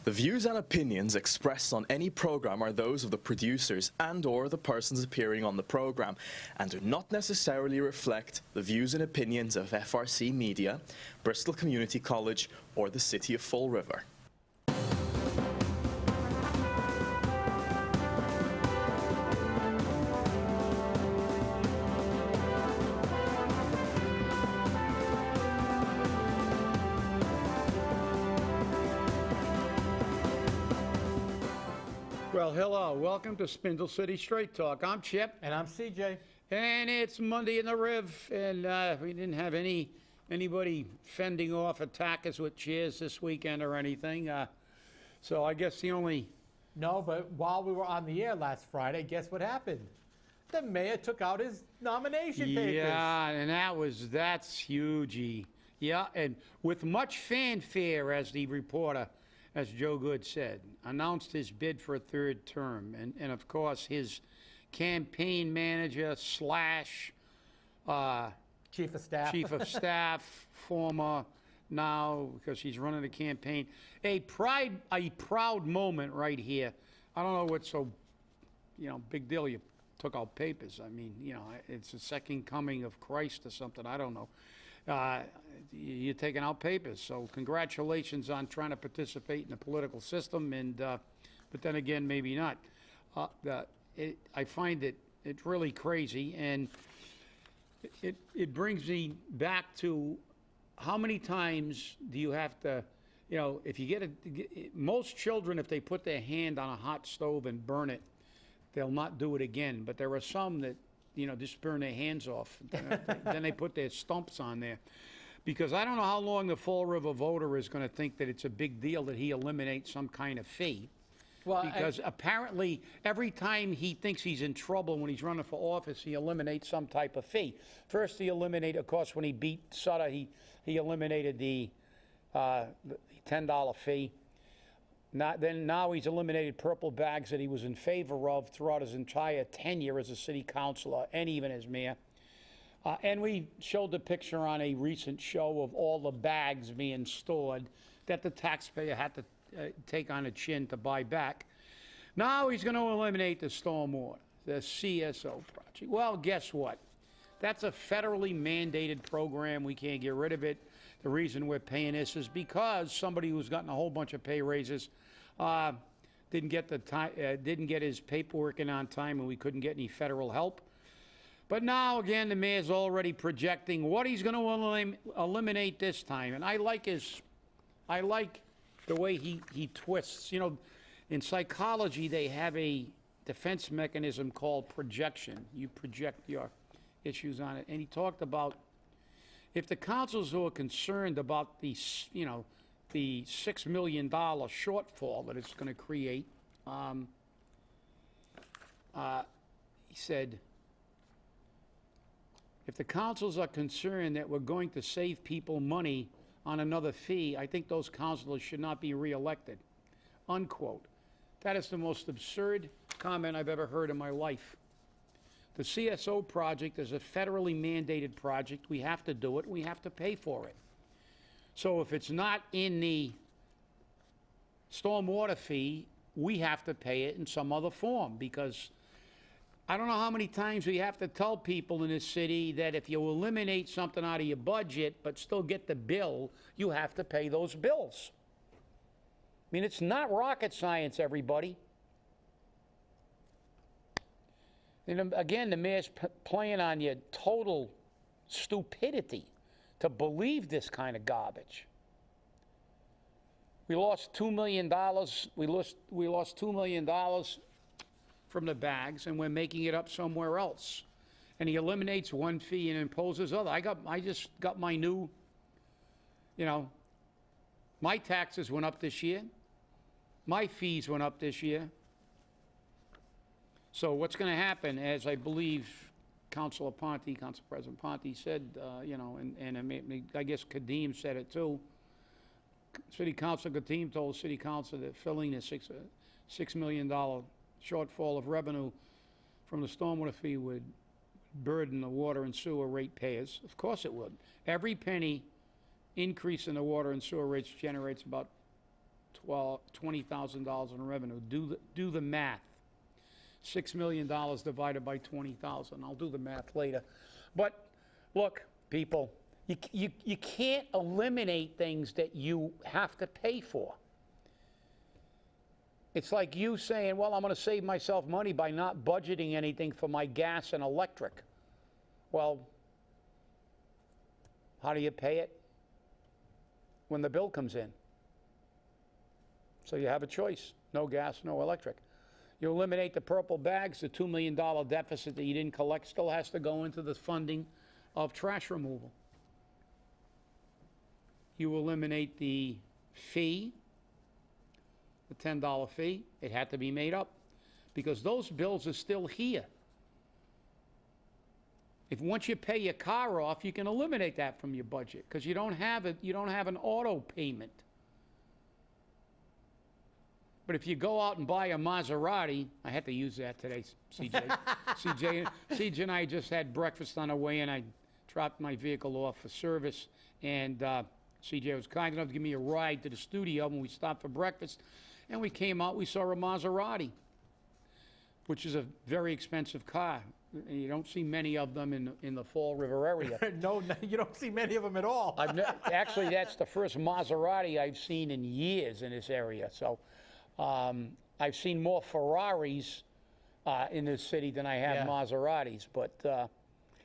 The views and opinions expressed on any program are those of the producers and/or the persons appearing on the program and do not necessarily reflect the views and opinions of FRC Media, Bristol Community College, or the City of Fall River. Well, hello. Welcome to Spindle City Straight Talk. I'm Chip. And I'm CJ. And it's Monday in the Riv, and we didn't have anybody fending off attackers with chairs this weekend or anything. So I guess the only... No, but while we were on the air last Friday, guess what happened? The mayor took out his nomination papers. Yeah, and that's huge. Yeah, and with much fanfare, as the reporter, as Joe Good said, announced his bid for a third term. And of course, his campaign manager slash Chief of Staff, former now, because he's running the campaign. A proud moment right here. I don't know what's so, big deal. You took out papers. I mean, it's the second coming of Christ or something. I don't know. You're taking out papers, so congratulations on trying to participate in the political system, and but then again, maybe not. I find it's really crazy, and it brings me back to how many times do you have to, if you most children, if they put their hand on a hot stove and burn it, they'll not do it again, but there are some that just burn their hands off. Then they put their stumps on there. Because I don't know how long the Fall River voter is going to think that it's a big deal that he eliminates some kind of fee. Well, because apparently every time he thinks he's in trouble when he's running for office, he eliminates some type of fee. First he eliminated, of course, when he beat Sutter, he eliminated the $10 fee. Now he's eliminated purple bags that he was in favor of throughout his entire tenure as a city councilor and even as mayor. And we showed the picture on a recent show of all the bags being stored that the taxpayer had to take on a chin to buy back. Now he's going to eliminate the stormwater, the CSO project. Well, guess what? That's a federally mandated program. We can't get rid of it. The reason we're paying this is because somebody who's gotten a whole bunch of pay raises didn't get his paperwork in on time, and we couldn't get any federal help. But now, again, the mayor's already projecting what he's going to eliminate this time. And I like the way he twists. In psychology, they have a defense mechanism called projection. You project your issues on it. And he talked about if the councils who are concerned about the $6 million shortfall that it's going to create, he said, if the councils are concerned that we're going to save people money on another fee, I think those councilors should not be reelected, unquote. That is the most absurd comment I've ever heard in my life. The CSO project is a federally mandated project. We have to do it. We have to pay for it. So if it's not in the stormwater fee, we have to pay it in some other form, because I don't know how many times we have to tell people in this city that if you eliminate something out of your budget but still get the bill, you have to pay those bills. I mean, it's not rocket science, everybody. And again, the mayor's playing on your total stupidity to believe this kind of garbage. We lost $2 million. We lost $2 million from the bags, and we're making it up somewhere else. And he eliminates one fee and imposes other. I just got my new, my taxes went up this year. My fees went up this year. So what's going to happen, as I believe Council President Ponte said, and I guess Kadeem said it too. City Council Kadeem told City Council that filling the $6 million shortfall of revenue from the stormwater fee would burden the water and sewer ratepayers. Of course it would. Every penny increase in the water and sewer rates generates about $20,000 in revenue. Do the math. $6 million divided by 20,000. I'll do the math later. But look, people, you can't eliminate things that you have to pay for. It's like you saying, well, I'm going to save myself money by not budgeting anything for my gas and electric. Well, how do you pay it? When the bill comes in. So you have a choice. No gas, no electric. You eliminate the purple bags, the $2 million deficit that you didn't collect still has to go into the funding of trash removal. You eliminate the fee, the $10 fee. It had to be made up because those bills are still here. If once you pay your car off, you can eliminate that from your budget because you don't have an auto payment. But if you go out and buy a Maserati, I had to use that today, CJ. CJ and I just had breakfast on the way, and I dropped my vehicle off for service. And CJ was kind enough to give me a ride to the studio when we stopped for breakfast. And we came out, we saw a Maserati, which is a very expensive car. You don't see many of them in the Fall River area. No, you don't see many of them at all. Actually, that's the first Maserati I've seen in years in this area. So I've seen more Ferraris in this city than I have Maseratis. But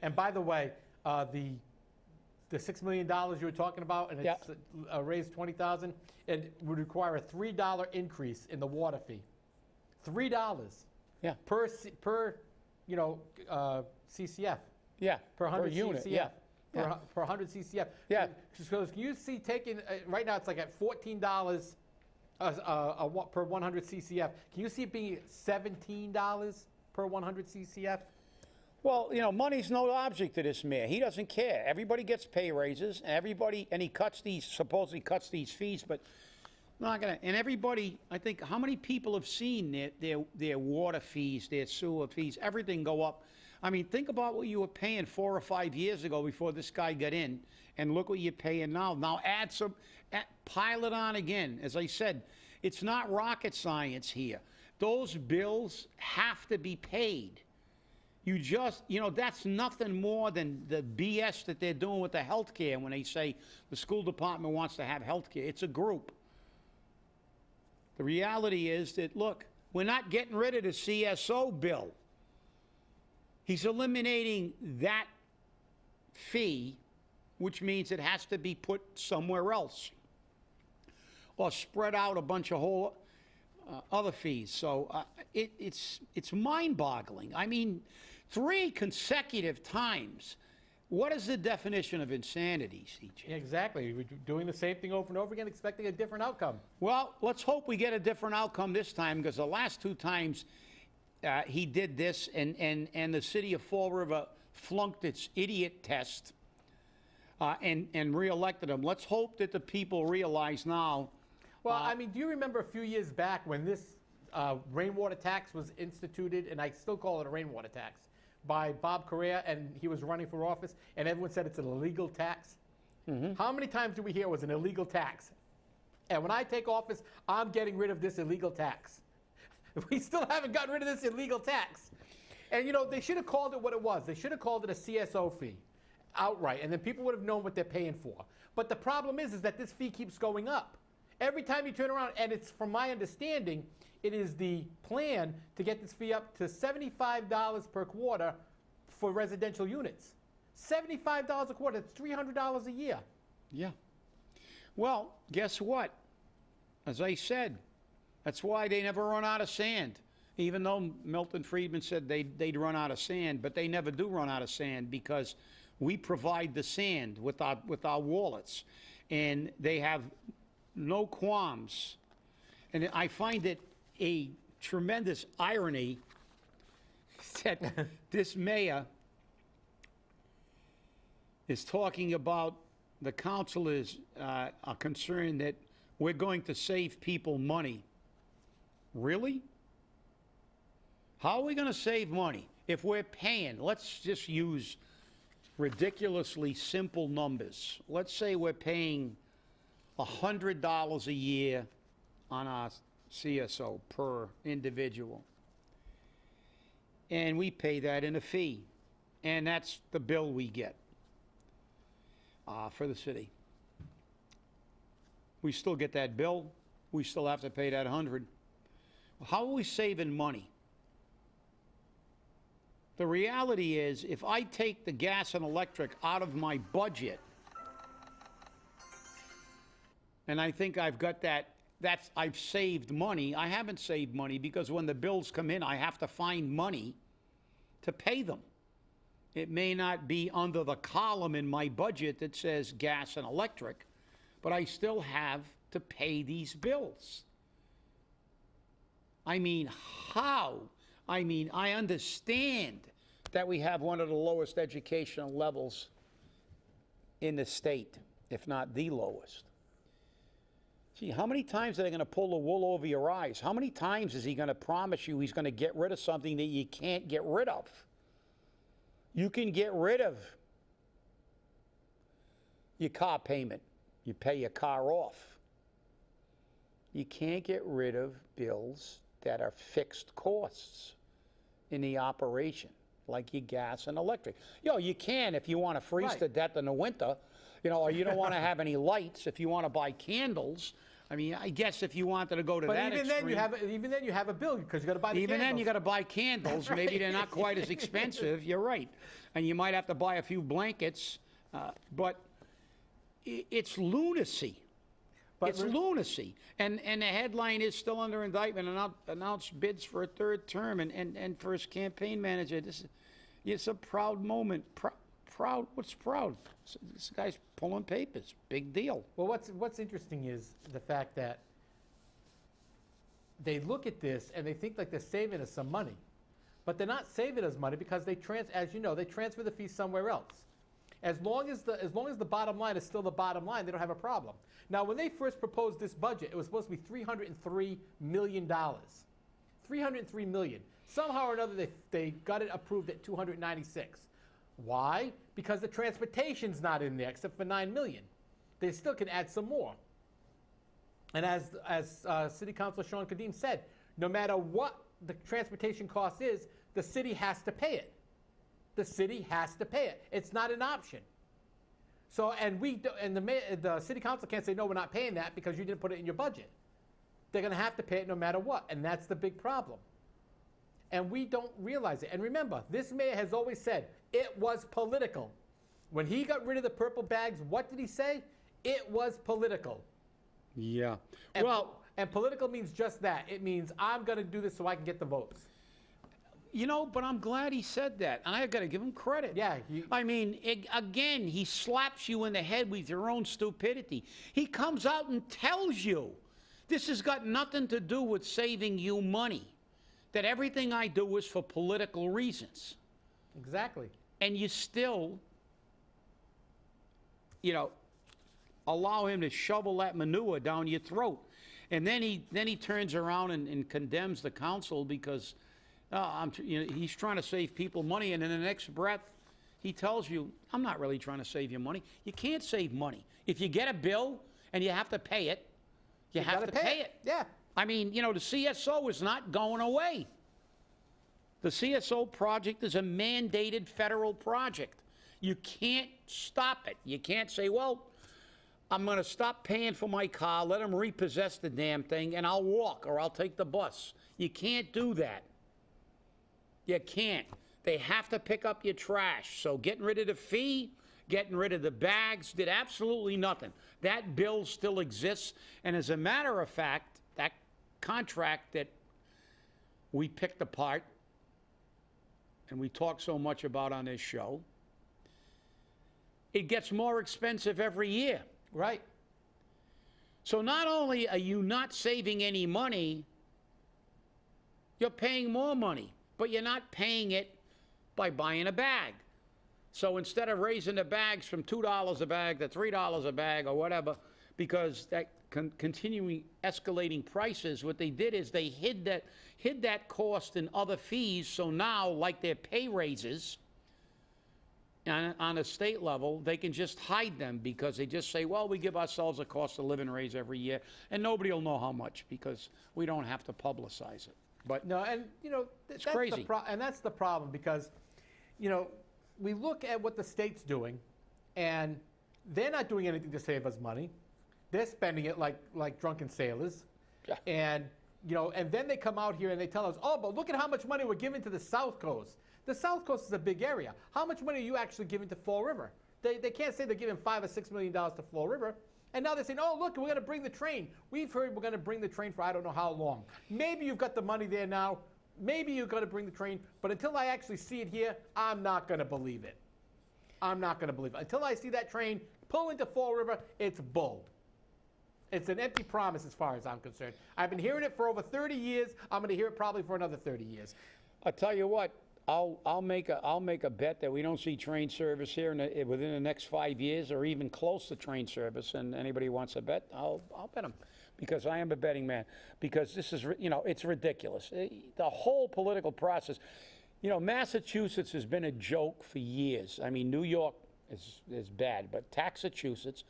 and by the way, the $6 million you were talking about, and it's raised $20,000, it would require a $3 increase in the water fee. $3. Yeah. Per CCF. Yeah. Per 100 unit. CCF. Yeah. Per 100 CCF. Yeah. So you see taking right now it's like at $14 per 100 CCF. Can you see it being $17 per 100 CCF? Well, money's no object to this mayor. He doesn't care. Everybody gets pay raises, and he supposedly cuts these fees, but not gonna. And everybody, I think, how many people have seen their water fees, their sewer fees, everything go up? I mean, think about what you were paying 4 or 5 years ago before this guy got in, and look what you're paying now. Now pile it on again. As I said, it's not rocket science here. Those bills have to be paid. You just, that's nothing more than the BS that they're doing with the health care when they say the school department wants to have health care. It's a group. The reality is that, look, we're not getting rid of the CSO bill. He's eliminating that fee, which means it has to be put somewhere else or spread out a bunch of whole other fees. So it's mind-boggling. I mean, 3 consecutive times. What is the definition of insanity, CJ? Yeah, exactly. We're doing the same thing over and over again, expecting a different outcome. Well, let's hope we get a different outcome this time, because the last 2 times he did this, and the city of Fall River flunked its idiot test and reelected him. Let's hope that the people realize now. Well, I mean, do you remember a few years back when this rainwater tax was instituted, and I still call it a rainwater tax, by Bob Correa, and he was running for office, and everyone said it's an illegal tax? Mm-hmm. How many times do we hear it was an illegal tax? And when I take office, I'm getting rid of this illegal tax. We still haven't gotten rid of this illegal tax. And, they should have called it what it was. They should have called it a CSO fee outright, and then people would have known what they're paying for. But the problem is that this fee keeps going up. Every time you turn around, and it's, from my understanding, it is the plan to get this fee up to $75 per quarter for residential units. $75 a quarter, that's $300 a year. Yeah. Well, guess what? As I said, that's why they never run out of sand. Even though Milton Friedman said they'd run out of sand, but they never do run out of sand because we provide the sand with our wallets. And they have no qualms. And I find it a tremendous irony that this mayor is talking about the councilors are concerned that we're going to save people money. Really? How are we going to save money if we're paying? Let's just use ridiculously simple numbers. Let's say we're paying $100 a year on our CSO per individual. And we pay that in a fee. And that's the bill we get for the city. We still get that bill. We still have to pay that 100. How are we saving money? The reality is, if I take the gas and electric out of my budget, and I think I've got I've saved money. I haven't saved money because when the bills come in, I have to find money to pay them. It may not be under the column in my budget that says gas and electric, but I still have to pay these bills. I mean, how? I mean, I understand that we have one of the lowest educational levels in the state, if not the lowest. Gee, how many times are they going to pull the wool over your eyes? How many times is he going to promise you he's going to get rid of something that you can't get rid of? You can get rid of your car payment. You pay your car off. You can't get rid of bills that are fixed costs in the operation, like your gas and electric. You can if you want to freeze to death in the winter, or you don't want to have any lights, if you want to buy candles. I mean, I guess if you wanted to go to that extreme. Even then you have a bill because you got to buy the Even candles. then you got to buy candles. Right. Maybe they're not quite as expensive. You're right. And you might have to buy a few blankets. But it's lunacy. It's lunacy. And the headline is still under indictment, announced bids for a third term. And for his campaign manager, it's a proud moment. Proud? What's proud? This guy's pulling papers. Big deal. Well, what's interesting is the fact that they look at this and they think like they're saving us some money, but they're not saving us money because they transfer the fee somewhere else. As long as the bottom line is still the bottom line, they don't have a problem. Now, when they first proposed this budget, it was supposed to be $303 million. $303 million. Somehow or another, they got it approved at $296. Why? Because the transportation's not in there, except for $9 million. They still can add some more. And as City Councilor Sean Kadim said, no matter what the transportation cost is, the city has to pay it. The city has to pay it. It's not an option. So, the City Council can't say, no, we're not paying that because you didn't put it in your budget. They're going to have to pay it no matter what, and that's the big problem. And we don't realize it. And remember, this mayor has always said it was political. When he got rid of the purple bags, what did he say? It was political. Yeah. And political means just that. It means I'm going to do this so I can get the votes. But I'm glad he said that. And I've got to give him credit. Yeah. Again, he slaps you in the head with your own stupidity. He comes out and tells you this has got nothing to do with saving you money. That everything I do is for political reasons. Exactly. And you still, allow him to shovel that manure down your throat. And then he turns around and condemns the council because he's trying to save people money. And in the next breath, he tells you, I'm not really trying to save you money. You can't save money. If you get a bill and you have to pay it, you have to pay it. Yeah. I mean, the CSO is not going away. The CSO project is a mandated federal project. You can't stop it. You can't say, well, I'm going to stop paying for my car, let them repossess the damn thing, and I'll walk or I'll take the bus. You can't do that. You can't. They have to pick up your trash. So getting rid of the fee, getting rid of the bags, did absolutely nothing. That bill still exists. And as a matter of fact, that contract that we picked apart and we talk so much about on this show, it gets more expensive every year. Right. So not only are you not saving any money, you're paying more money, but you're not paying it by buying a bag. So instead of raising the bags from $2 a bag to $3 a bag or whatever, because that continuing escalating prices, what they did is they hid that cost in other fees. So now, like their pay raises, on a state level, they can just hide them because they just say, well, we give ourselves a cost of living raise every year, and nobody will know how much because we don't have to publicize it. But No, and It's that's crazy. and that's the problem because, we look at what the state's doing, and they're not doing anything to save us money. They're spending it like drunken sailors. Yeah. And and then they come out here and they tell us, oh, but look at how much money we're giving to the South Coast. The South Coast is a big area. How much money are you actually giving to Fall River? They can't say they're giving $5 or $6 million to Fall River. And now they're saying, oh, look, we're going to bring the train. We've heard we're going to bring the train for I don't know how long. Maybe you've got the money there now. Maybe you're going to bring the train. But until I actually see it here, I'm not going to believe it. I'm not going to believe it. Until I see that train pull into Fall River, it's bull. It's an empty promise as far as I'm concerned. I've been hearing it for over 30 years. I'm going to hear it probably for another 30 years. I'll tell you what, I'll make a bet that we don't see train service here within the next 5 years, or even close to train service. And anybody who wants to bet, I'll bet them, because I am a betting man. Because this is, it's ridiculous. The whole political process. Massachusetts has been a joke for years. I mean, New York is bad, but Massachusetts.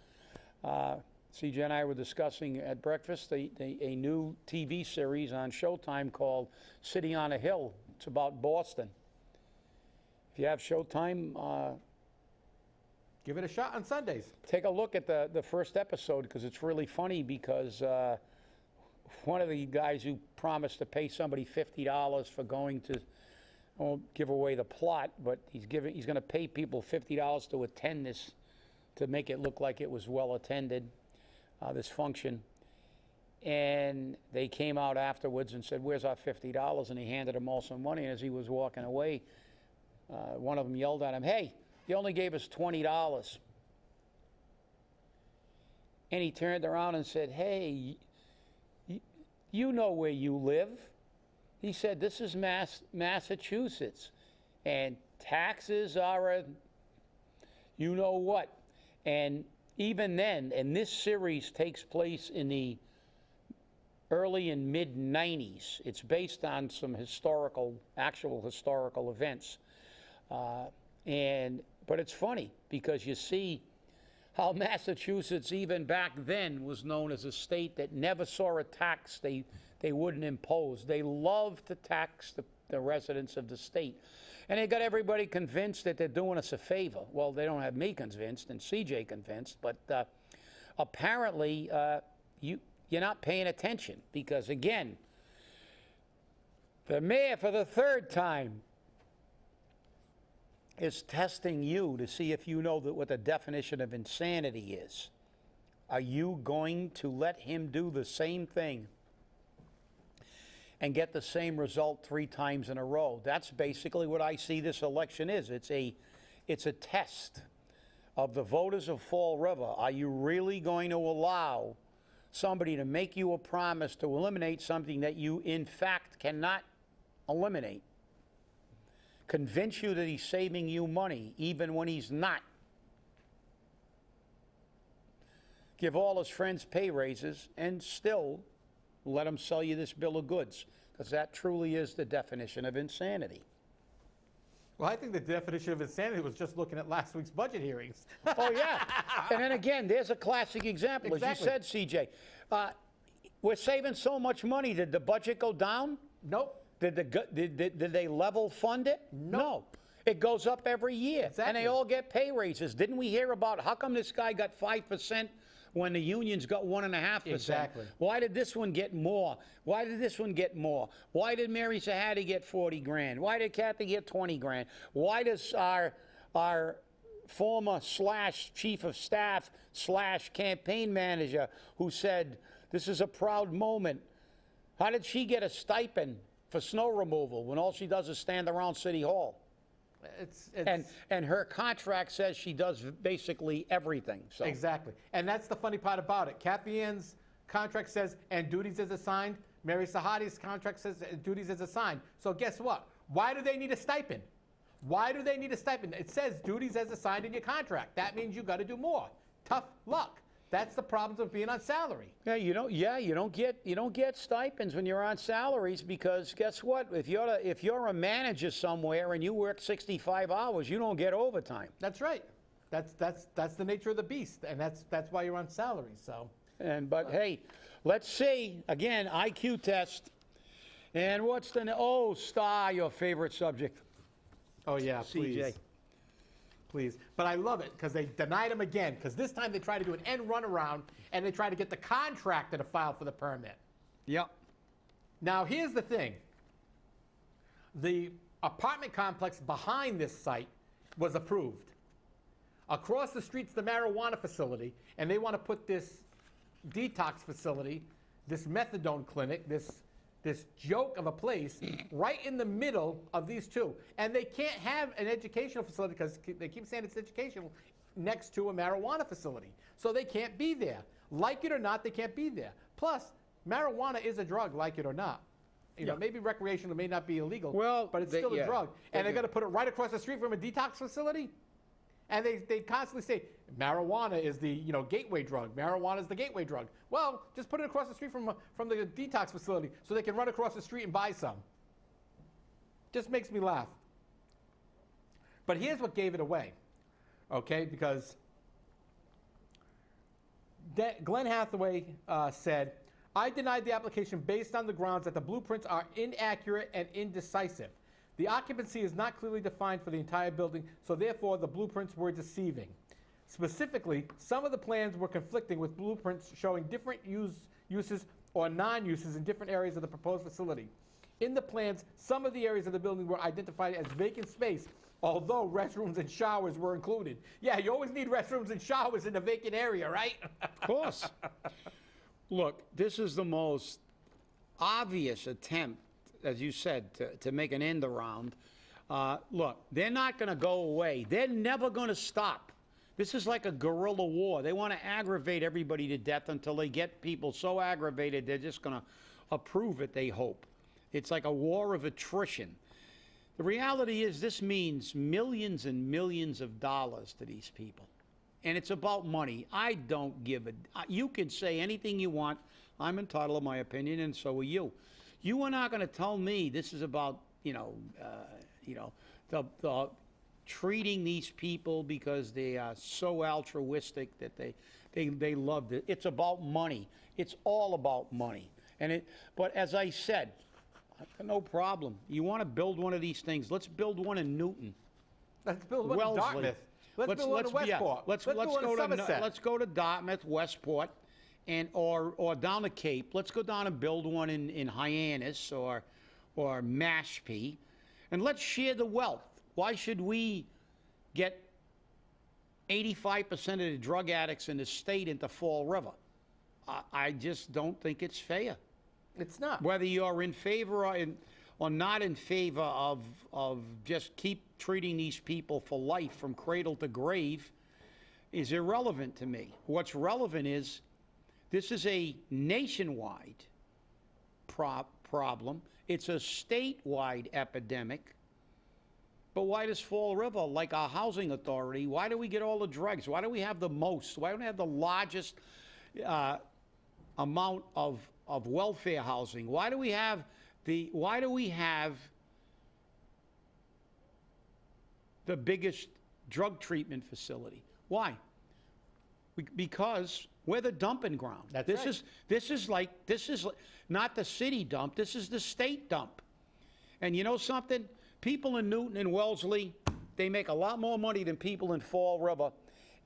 CJ and I were discussing at breakfast a new TV series on Showtime called City on a Hill. It's about Boston. If you have Showtime, Give it a shot on Sundays. take a look at the first episode, because it's really funny, because one of the guys who promised to pay somebody $50 for going to, I won't give away the plot, but he's going to pay people $50 to attend this, to make it look like it was well attended, this function. And they came out afterwards and said, where's our $50? And he handed them all some money. And as he was walking away, one of them yelled at him, hey, you only gave us $20. And he turned around and said, hey, you know where you live. He said, this is Massachusetts, and taxes are you know what. And even then, and this series takes place in the early and mid 90s. It's based on some actual historical events. But it's funny, because you see how Massachusetts, even back then, was known as a state that never saw a tax they wouldn't impose. They love to tax the residents of the state. And they got everybody convinced that they're doing us a favor. Well, they don't have me convinced and CJ convinced, but apparently you're not paying attention, because, again, the mayor for the third time is testing you to see if you know what the definition of insanity is. Are you going to let him do the same thing and get the same result 3 times in a row? That's basically what I see this election is. It's a test of the voters of Fall River. Are you really going to allow somebody to make you a promise to eliminate something that you, in fact, cannot eliminate? Convince you that he's saving you money, even when he's not. Give all his friends pay raises, and still let him sell you this bill of goods, because that truly is the definition of insanity. Well, I think the definition of insanity was just looking at last week's budget hearings. Oh, yeah. And then again, there's a classic example. Exactly. As you said, CJ, we're saving so much money. Did the budget go down? Nope. Did they level fund it? No. It goes up every year. Exactly. And they all get pay raises. Didn't we hear about how come this guy got 5% when the unions got 1.5%? Exactly. Why did this one get more? Why did this one get more? Why did Mary Sahadi get 40 grand? Why did Kathy get 20 grand? Why does our former / chief of staff / campaign manager, who said this is a proud moment, how did she get a stipend for snow removal when all she does is stand around City Hall? And her contract says she does basically everything. So. Exactly. And that's the funny part about it. Kathy Ann's contract says, and duties as assigned. Mary Sahadi's contract says, duties as assigned. So guess what? Why do they need a stipend? Why do they need a stipend? It says duties as assigned in your contract. That means you got to do more. Tough luck. That's the problems of being on salary. Yeah, you don't get stipends when you're on salaries, because guess what? If you're a manager somewhere and you work 65 hours, you don't get overtime. That's right. That's the nature of the beast, and that's why you're on salary. So. But hey, let's see again, IQ test. And what's the STAR, your favorite subject? Oh yeah, CJ. please. Please. But I love it because they denied him again, because this time they tried to do an end run around and they tried to get the contractor to file for the permit. Yep. Now, here's the thing. The apartment complex behind this site was approved. Across the street's the marijuana facility, and they want to put this detox facility, this methadone clinic, this joke of a place right in the middle of these two. And they can't have an educational facility, because they keep saying it's educational, next to a marijuana facility. So they can't be there. Like it or not, they can't be there. Plus, marijuana is a drug, like it or not. You know, maybe recreational may not be illegal, but it's still a drug. And they're going to put it right across the street from a detox facility? And they constantly say, marijuana is the gateway drug. Marijuana is the gateway drug. Well, just put it across the street from the detox facility so they can run across the street and buy some. Just makes me laugh. But here's what gave it away, okay? Because Glenn Hathaway said, I denied the application based on the grounds that the blueprints are inaccurate and indecisive. The occupancy is not clearly defined for the entire building, so therefore the blueprints were deceiving. Specifically, some of the plans were conflicting with blueprints showing different uses or non-uses in different areas of the proposed facility. In the plans, some of the areas of the building were identified as vacant space, although restrooms and showers were included. Yeah, you always need restrooms and showers in a vacant area, right? Of course. Look, this is the most obvious attempt, as you said, to make an end around. Look, they're not going to go away. They're never going to stop. This is like a guerrilla war. They want to aggravate everybody to death until they get people so aggravated they're just going to approve it, they hope. It's like a war of attrition. The reality is this means millions and millions of dollars to these people. And it's about money. I don't give a... You can say anything you want. I'm entitled to my opinion, and so are you. You are not going to tell me this is about, the treating these people because they are so altruistic that they love it. It's about money. It's all about money. But as I said, no problem. You want to build one of these things? Let's build one in Newton. Let's build one in Dartmouth. Let's build one in Westport. Let's go to Dartmouth, Westport, or down the Cape. Let's go down and build one in Hyannis or Mashpee, and let's share the wealth. Why should we get 85% of the drug addicts in the state into Fall River? I just don't think it's fair. It's not. Whether you're in favor or not in favor of just keep treating these people for life from cradle to grave is irrelevant to me. What's relevant is this is a nationwide problem. It's a statewide epidemic. But why does Fall River, like our housing authority, why do we get all the drugs? Why do we have the most? Why don't we have the largest amount of welfare housing? Why do we have the biggest drug treatment facility? Why? Because we're the dumping ground. This is not the city dump. This is the state dump. And you know something? People in Newton and Wellesley, they make a lot more money than people in Fall River.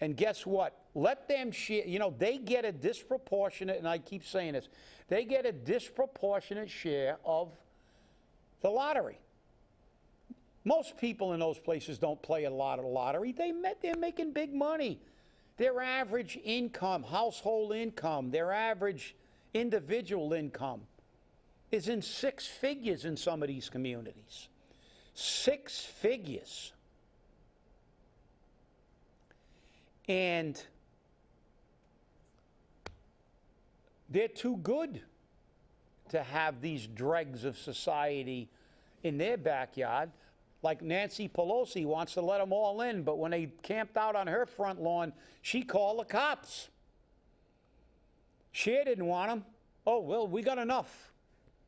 And guess what? Let them share. They get a disproportionate, and I keep saying this, they get a disproportionate share of the lottery. Most people in those places don't play a lot of the lottery. They're making big money. Their average income, household income, their average individual income is in six figures in some of these communities. 6 figures. And they're too good to have these dregs of society in their backyard. Like Nancy Pelosi wants to let them all in, but when they camped out on her front lawn, she called the cops. Cher didn't want them. Oh, well, we got enough.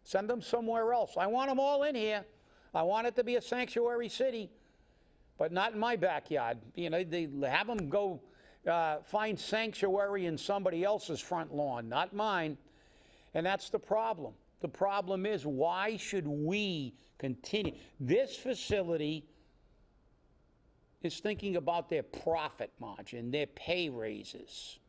Send them somewhere else. I want them all in here. I want it to be a sanctuary city, but not in my backyard. You know, they have them go find sanctuary in somebody else's front lawn, not mine. And that's the problem. The problem is, why should we continue? This facility is thinking about their profit margin, their pay raises.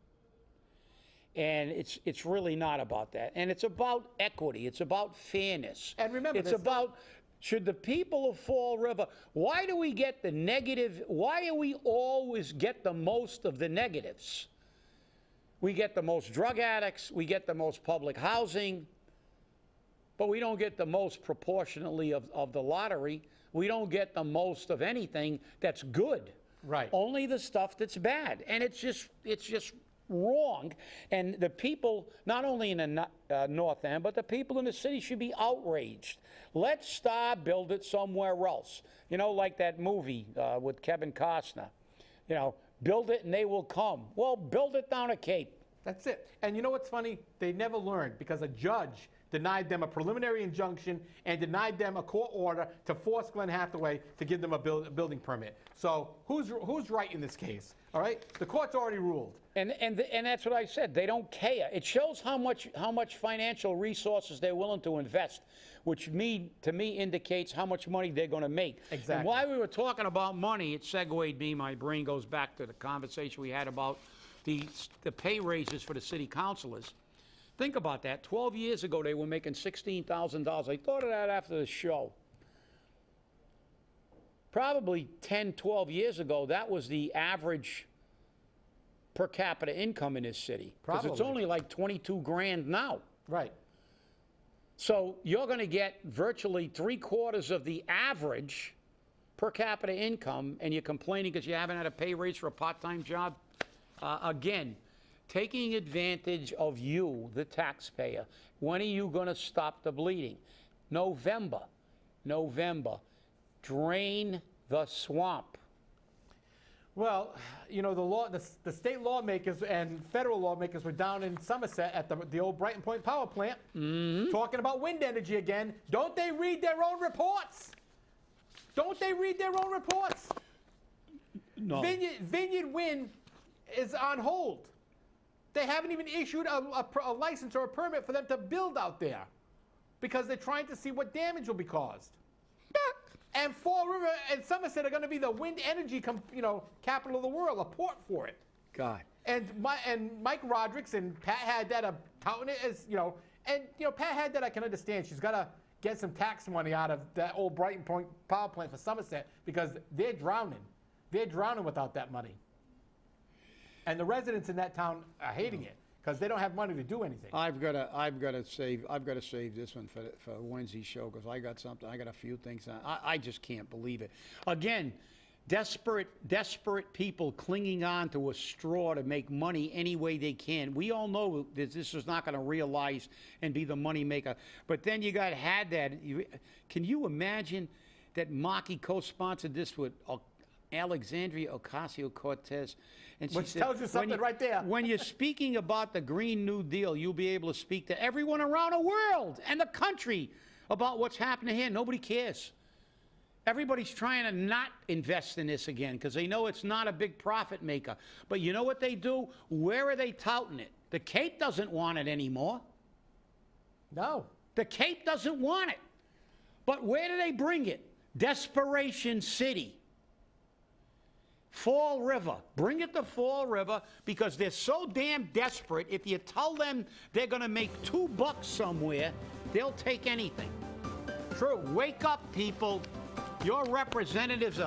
And it's really not about that. And it's about equity. It's about fairness. And remember, it's about, should the people of Fall River, why do we get the negative, why do we always get the most of the negatives? We get the most drug addicts, we get the most public housing, but we don't get the most proportionately of the lottery. We don't get the most of anything that's good. Right. Only the stuff that's bad. And it's just wrong. And the people, not only in the North End, but the people in the city should be outraged. Let STAR build it somewhere else. You know, like that movie with Kevin Costner. You know, build it and they will come. Well, build it down at Cape. That's it. And you know what's funny? They never learned, because a judge denied them a preliminary injunction and denied them a court order to force Glenn Hathaway to give them a building permit. So who's right in this case? All right, the court's already ruled. And that's what I said. They don't care. It shows how much financial resources they're willing to invest, which to me indicates how much money they're going to make. Exactly. And while we were talking about money, it segued me. My brain goes back to the conversation we had about the pay raises for the city councilors. Think about that. 12 years ago, they were making $16,000. I thought of that after the show. Probably 10, 12 years ago, that was the average per capita income in this city. Because it's only like 22 grand now. Right. So you're going to get virtually 3/4 of the average per capita income, and you're complaining because you haven't had a pay raise for a part-time job? Again, taking advantage of you, the taxpayer. When are you going to stop the bleeding? November. Drain the swamp. Well, you know, the state lawmakers and federal lawmakers were down in Somerset at the old Brayton Point Power Plant talking about wind energy again. Don't they read their own reports? No. Vineyard Wind is on hold. They haven't even issued a license or a permit for them to build out there because they're trying to see what damage will be caused. And Fall River and Somerset are going to be the wind energy capital of the world, a port for it. God. And Mike Rodrigues and Pat Haddad are touting it as, Pat Haddad, I can understand. She's got to get some tax money out of that old Brayton Point Power Plant for Somerset because they're drowning. They're drowning without that money. And the residents in that town are hating it because they don't have money to do anything. I've got to save this one for Wednesday's show because I got something. I got a few things. I just can't believe it. Again, desperate people clinging on to a straw to make money any way they can. We all know that this is not going to realize and be the money maker. But then you got Haddad. Can you imagine that Markey co-sponsored this with Alexandria Ocasio-Cortez? And Which tells you something right there. When you're speaking about the Green New Deal, you'll be able to speak to everyone around the world and the country about what's happening here. Nobody cares. Everybody's trying to not invest in this again because they know it's not a big profit maker. But you know what they do? Where are they touting it? The Cape doesn't want it anymore. No. The Cape doesn't want it. But where do they bring it? Desperation City. Fall River. Bring it to Fall River because they're so damn desperate. If you tell them they're going to make $2 somewhere, they'll take anything. True. Wake up, people. Your representatives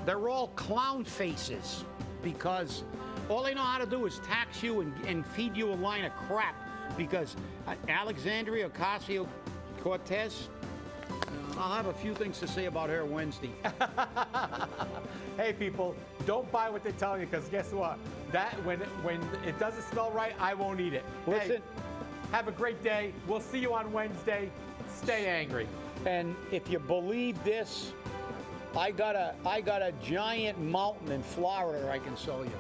they're all clown faces because all they know how to do is tax you and feed you a line of crap because Alexandria Ocasio-Cortez, I'll have a few things to say about her Wednesday. Hey, people, don't buy what they're telling you because guess what? That when it doesn't smell right, I won't eat it. Listen. Hey, have a great day. We'll see you on Wednesday. Stay angry. And if you believe this, I got a giant mountain in Florida I can sell you.